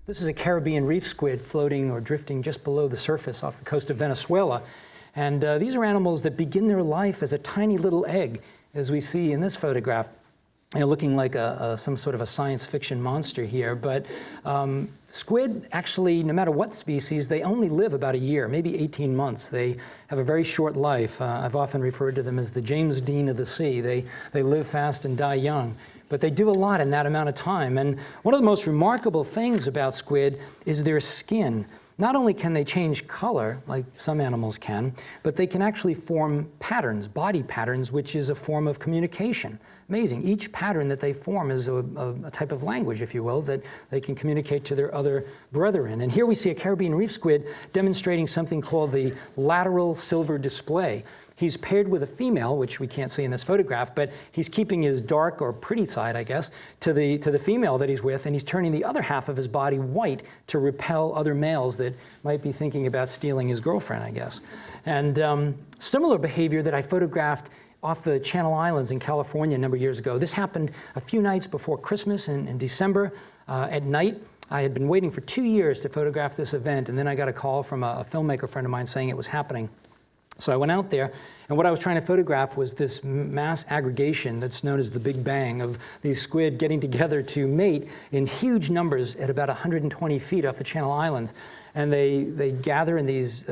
This is a Caribbean reef squid floating or drifting just below the surface off the coast of Venezuela. And these are animals that begin their life as a tiny little egg, as we see in this photograph. Looking like some sort of a science fiction monster here. But squid, actually, no matter what species, they only live about a year, maybe 18 months. They have a very short life. I've often referred to them as the James Dean of the sea. They live fast and die young. But they do a lot in that amount of time. And one of the most remarkable things about squid is their skin. Not only can they change color, like some animals can, but they can actually form patterns, body patterns, which is a form of communication. Amazing. Each pattern that they form is a type of language, if you will, that they can communicate to their other brethren. And here we see a Caribbean reef squid demonstrating something called the lateral silver display. He's paired with a female, which we can't see in this photograph, but he's keeping his dark or pretty side, I guess, to the female that he's with, and he's turning the other half of his body white to repel other males that might be thinking about stealing his girlfriend, I guess. And similar behavior that I photographed off the Channel Islands in California a number of years ago. This happened a few nights before Christmas in December at night. I had been waiting for 2 years to photograph this event, and then I got a call from a filmmaker friend of mine saying it was happening. So I went out there, and what I was trying to photograph was this mass aggregation that's known as the Big Bang of these squid getting together to mate in huge numbers at about 120 feet off the Channel Islands. And they gather in these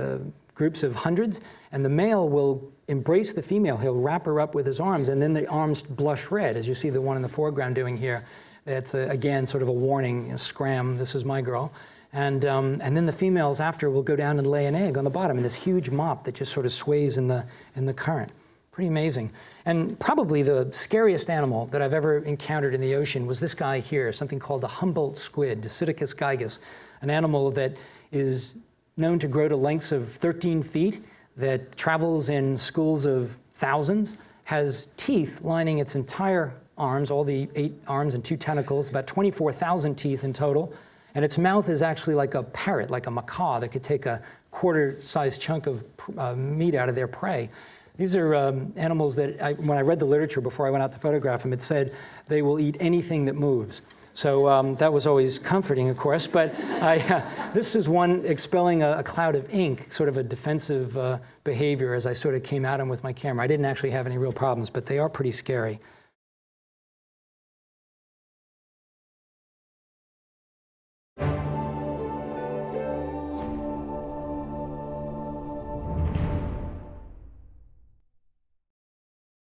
groups of hundreds, and the male will embrace the female. He'll wrap her up with his arms, and then the arms blush red, as you see the one in the foreground doing here. That's, again, sort of a warning, scram, this is my girl. And then the females after will go down and lay an egg on the bottom in this huge mop that just sort of sways in the current. Pretty amazing. And probably the scariest animal that I've ever encountered in the ocean was this guy here, something called the Humboldt Squid, Psittacus gigas, an animal that is known to grow to lengths of 13 feet, that travels in schools of thousands, has teeth lining its entire arms, all the 8 arms and 2 tentacles, about 24,000 teeth in total. And its mouth is actually like a parrot, like a macaw that could take a quarter-sized chunk of meat out of their prey. These are animals that, when I read the literature before I went out to photograph them, it said they will eat anything that moves. So that was always comforting, of course. But this is one expelling a cloud of ink, sort of a defensive behavior as I sort of came at them with my camera. I didn't actually have any real problems, but they are pretty scary.